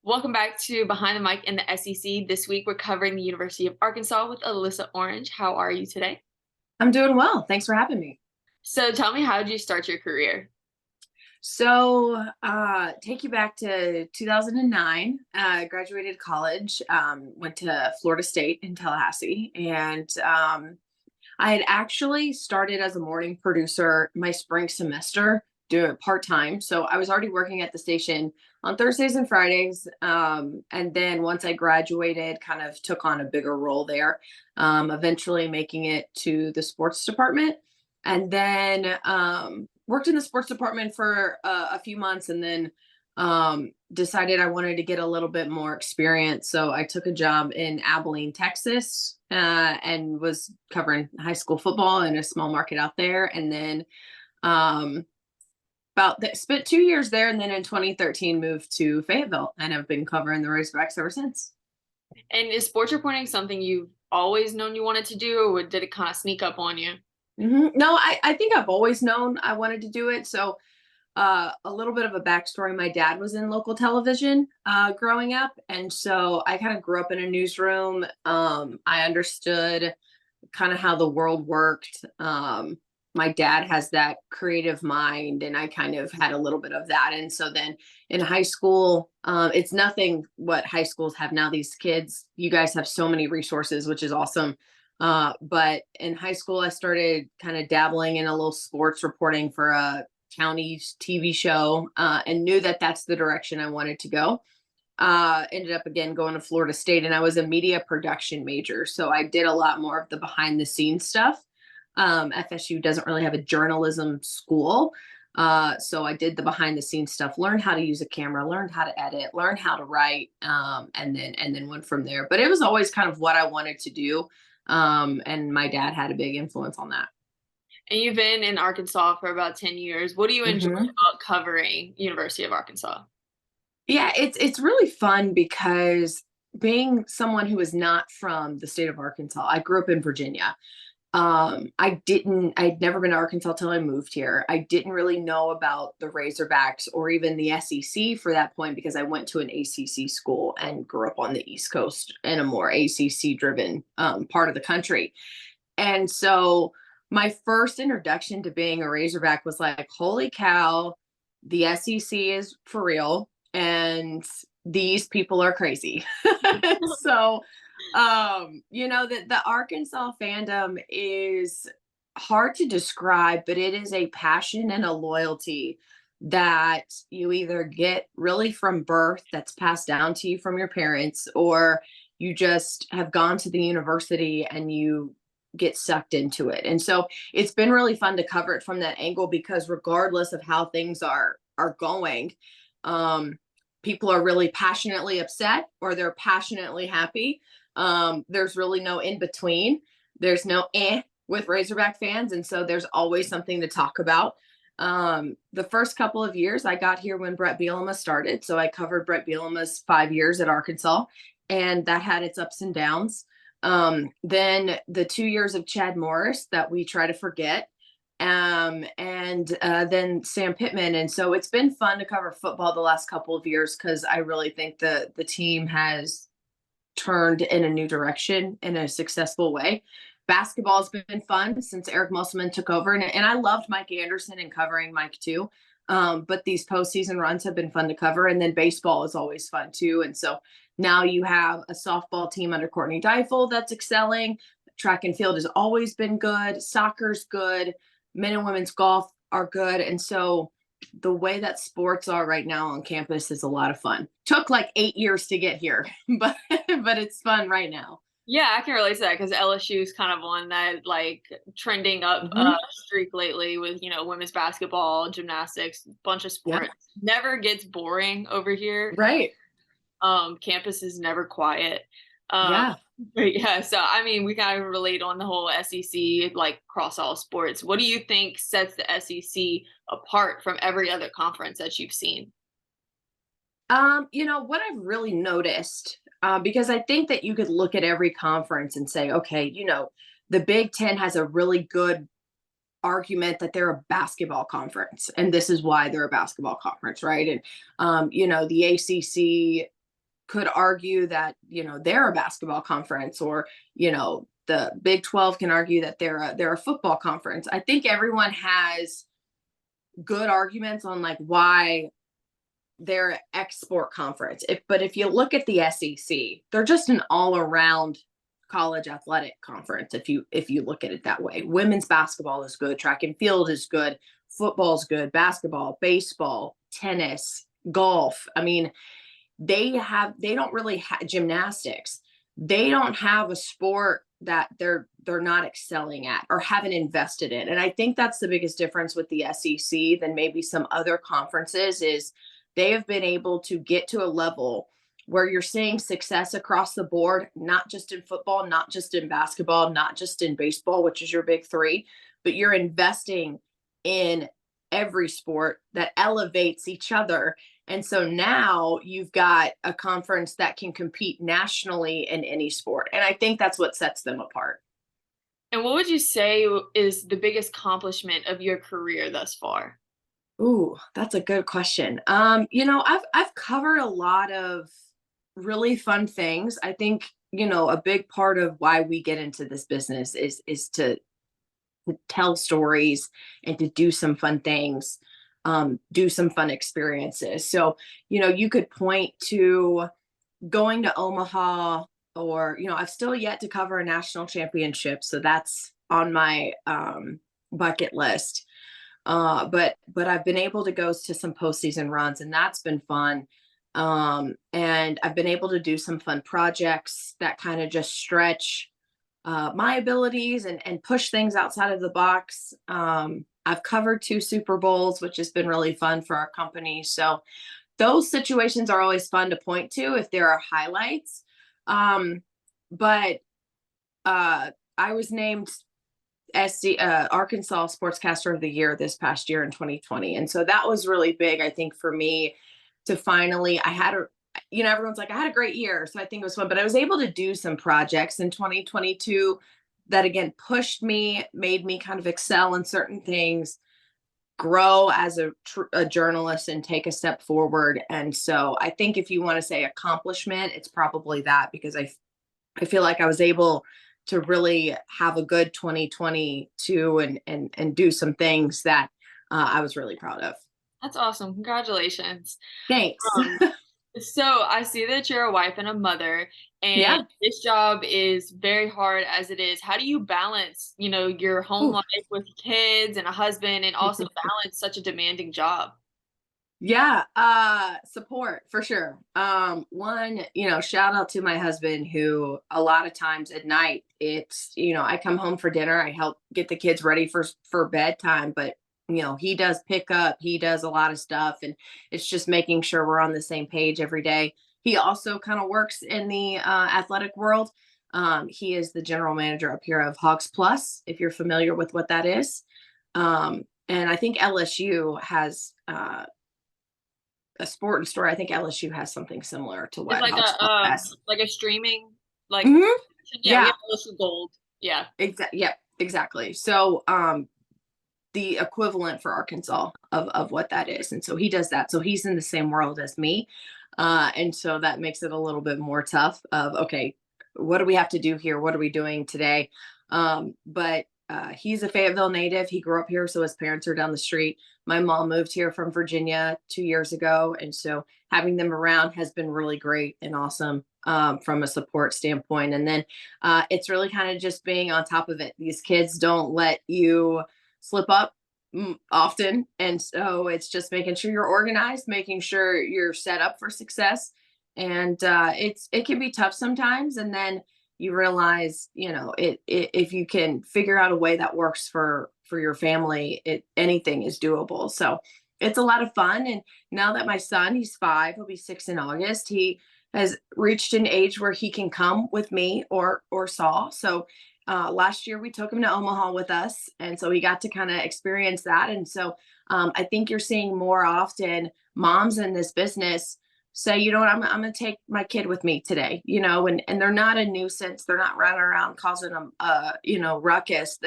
Welcome back to Behind the Mic in the SEC. This week we're covering the University of Arkansas with Alyssa Orange. How are you today? I'm doing well. Thanks for having me. So tell me, how did you start your career? Take you back to 2009. Graduated college, went to Florida State in Tallahassee, and I had actually started as a morning producer my spring semester, doing it part time. So I was already working at the station on Thursdays and Fridays. And then once I graduated, kind of took on a bigger role there, eventually making it to the sports department. And then worked in the sports department for a few months and then decided I wanted to get a little bit more experience. So I took a job in Abilene, Texas, and was covering high school football in a small market out there. And then um, spent 2 years there, and then in 2013 moved to Fayetteville, and have been covering the Razorbacks ever since. And is sports reporting something you've always known you wanted to do, or did it kind of sneak up on you? No, I think I've always known I wanted to do it. So a little bit of a backstory. My dad was in local television growing up. And so I kind of grew up in a newsroom. I understood kind of how the world worked. My dad has that creative mind, and I kind of had a little bit of that. And so then in high school, it's nothing what high schools have now. These kids, you guys have so many resources, which is awesome. But in high school, I started kind of dabbling in a little sports reporting for a county TV show, and knew that that's the direction I wanted to go. Ended up again going to Florida State, and I was a media production major. So I did a lot more of the behind the scenes stuff. FSU doesn't really have a journalism school. So I did the behind the scenes stuff, learned how to use a camera, learned how to edit, learned how to write, and then went from there. But it was always kind of what I wanted to do. And my dad had a big influence on that. And you've been in Arkansas for about 10 years. What do you enjoy Mhm. about covering University of Arkansas? Yeah, it's really fun because being someone who is not from the state of Arkansas, I grew up in Virginia. I'd never been to Arkansas till I moved here. I didn't really know about the Razorbacks or even the SEC for that point because I went to an ACC school and grew up on the East Coast in a more ACC driven part of the country. And so my first introduction to being a Razorback was like, holy cow, the SEC is for real, and these people are crazy. So, the Arkansas fandom is hard to describe, but it is a passion and a loyalty that you either get really from birth, that's passed down to you from your parents, or you just have gone to the university and you get sucked into it. And so it's been really fun to cover it from that angle because regardless of how things are going, um, people are really passionately upset or they're passionately happy. There's really no in between. There's no with Razorback fans, and so there's always something to talk about. The first couple of years I got here when Brett Bielema started, so I covered Brett Bielema's 5 years at Arkansas, and that had its ups and downs. Then the 2 years of Chad Morris that we try to forget, and then Sam Pittman. And so it's been fun to cover football the last couple of years because I really think the team has turned in a new direction in a successful way. Basketball has been fun since Eric Musselman took over, and I loved Mike Anderson and covering Mike too. But these postseason runs have been fun to cover, and then baseball is always fun too. And so now you have a softball team under Courtney Deifel that's excelling. Track and field has always been good. Soccer's good. Men and women's golf are good. And so the way that sports are right now on campus is a lot of fun. Took like 8 years to get here, but it's fun right now. Yeah, I can relate to that because LSU is kind of on that like trending up Hmm. streak lately with women's basketball, gymnastics, bunch of Yeah. sports. Never gets boring over here. Right. Campus is never quiet. Um, Yeah. but yeah, so I mean, we kind of relate on the whole SEC, like across all sports. What do you think sets the SEC apart from every other conference that you've seen? What I've really noticed, because I think that you could look at every conference and say, okay, the Big Ten has a really good argument that they're a basketball conference, and this is why they're a basketball conference, right? And the ACC. could argue that, they're a basketball conference, or, the Big 12 can argue that they're a football conference. I think everyone has good arguments on like why they're an export conference. But if you look at the SEC, they're just an all around college athletic conference. If you look at it that way, women's basketball is good, track and field is good, football's good, basketball, baseball, tennis, golf. I mean, they don't really have gymnastics. They don't have a sport that they're not excelling at or haven't invested in. And I think that's the biggest difference with the SEC than maybe some other conferences is they have been able to get to a level where you're seeing success across the board, not just in football, not just in basketball, not just in baseball, which is your big three, but you're investing in every sport that elevates each other. And so now you've got a conference that can compete nationally in any sport. And I think that's what sets them apart. And what would you say is the biggest accomplishment of your career thus far? Ooh, that's a good question. I've covered a lot of really fun things. I think, a big part of why we get into this business is to tell stories and to do some fun things, do some fun experiences. So, you could point to going to Omaha, or, I've still yet to cover a national championship. So that's on my bucket list. But I've been able to go to some postseason runs, and that's been fun. And I've been able to do some fun projects that kind of just stretch my abilities and push things outside of the box. I've covered 2 Super Bowls, which has been really fun for our company. So those situations are always fun to point to if there are highlights. But I was named Arkansas Sportscaster of the Year this past year in 2020. And so that was really big, I think, for me to finally, everyone's like, I had a great year. So I think it was fun, but I was able to do some projects in 2022 that again pushed me, made me kind of excel in certain things, grow as a journalist and take a step forward. And so I think if you want to say accomplishment, it's probably that, because I feel like I was able to really have a good 2022 and do some things that I was really proud of. That's awesome. Congratulations. Thanks. So I see that you're a wife and a mother, Yeah. and this job is very hard as it is. How do you balance, your home Ooh. life with kids and a husband, and also balance such a demanding job? Yeah, support for sure. One, shout out to my husband, who a lot of times at night it's, I come home for dinner, I help get the kids ready for bedtime, but he does pick up, he does a lot of stuff, and it's just making sure we're on the same page every day. He also kind of works in the athletic world. He is the general manager up here of Hogs Plus, if you're familiar with what that is. And I think LSU has a sport and story. I think LSU has something similar to It's what like Hogs Plus has. a streaming, like, Mhm. yeah, we Yeah, have LSU Gold. Yeah. Yep, exactly. So, the equivalent for Arkansas of what that is. And so he does that. So he's in the same world as me. And so that makes it a little bit more tough of, okay, what do we have to do here? What are we doing today? But he's a Fayetteville native. He grew up here, so his parents are down the street. My mom moved here from Virginia 2 years ago. And so having them around has been really great and awesome, from a support standpoint. And then it's really kind of just being on top of it. These kids don't let you slip up often. And so it's just making sure you're organized, making sure you're set up for success. And it can be tough sometimes. And then you realize, if you can figure out a way that works for your family, anything is doable. So it's a lot of fun. And now that my son, he's 5, he'll be 6 in August, he has reached an age where he can come with me or Saul. So last year we took him to Omaha with us, and so he got to kind of experience that. And so I think you're seeing more often moms in this business say, you know what, I'm going to take my kid with me today, and they're not a nuisance. They're not running around causing them, ruckus.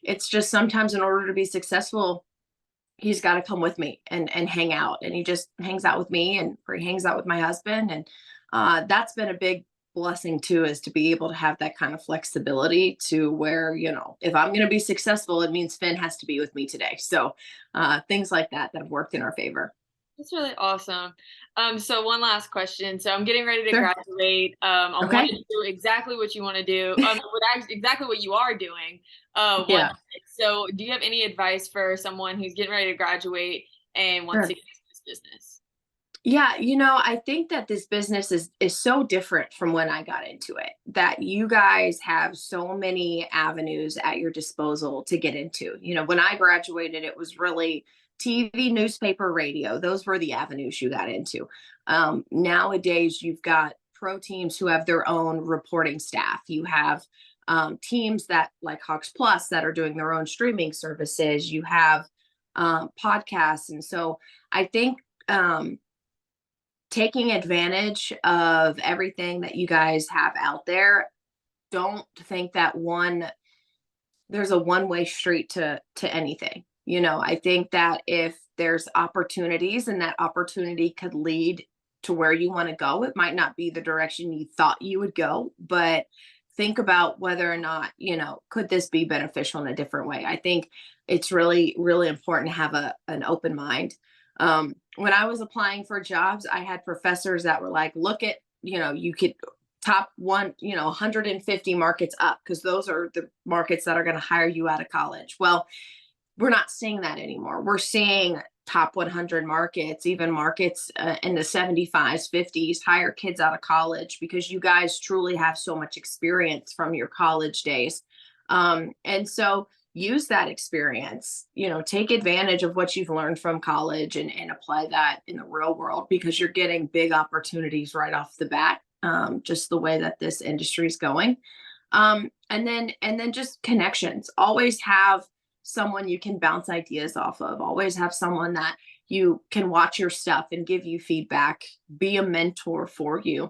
It's just sometimes in order to be successful, he's got to come with me and hang out. And he just hangs out with me, or he hangs out with my husband. And That's been a big blessing too, is to be able to have that kind of flexibility to where, if I'm going to be successful, it means Finn has to be with me today. So things like that have worked in our favor. That's really awesome. So one last question. So I'm getting ready to Sure. graduate. I want to Okay. do exactly what you want to do. Exactly what you are doing. One Yeah. day. So do you have any advice for someone who's getting ready to graduate and wants to Sure. get into this business? Yeah, I think that this business is so different from when I got into it, that you guys have so many avenues at your disposal to get into. When I graduated, it was really TV, newspaper, radio. Those were the avenues you got into. Nowadays, you've got pro teams who have their own reporting staff. You have teams that, like Hawks Plus, that are doing their own streaming services. You have podcasts. And so I think taking advantage of everything that you guys have out there. Don't think that there's a one-way street to anything. I think that if there's opportunities and that opportunity could lead to where you want to go, it might not be the direction you thought you would go, but think about whether or not, could this be beneficial in a different way. I think it's really, really important to have an open mind. When I was applying for jobs, I had professors that were like, look at, you could top 150 markets up, because those are the markets that are going to hire you out of college. Well, we're not seeing that anymore. We're seeing top 100 markets, even markets in the 75s, 50s, hire kids out of college, because you guys truly have so much experience from your college days. And so use that experience, take advantage of what you've learned from college, and apply that in the real world, because you're getting big opportunities right off the bat, just the way that this industry is going. And then just connections. Always have someone you can bounce ideas off of. Always have someone that you can watch your stuff and give you feedback, be a mentor for you.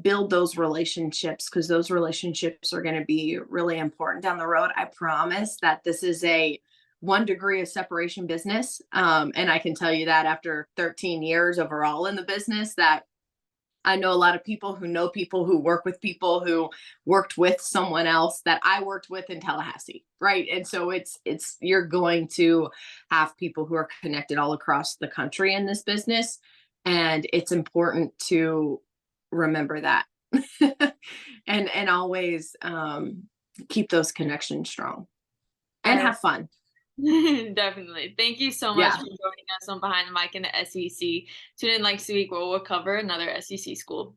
Build those relationships, because those relationships are going to be really important down the road. I promise that this is a 1 degree of separation business. And I can tell you that after 13 years overall in the business, that I know a lot of people who work with people who worked with someone else that I worked with in Tallahassee, right? And so you're going to have people who are connected all across the country in this business, and it's important to remember that. And always keep those connections strong and Uh, have fun. Definitely. Thank you so much Yeah. for joining us on Behind the Mic in the SEC. Tune in next week where we'll cover another SEC school.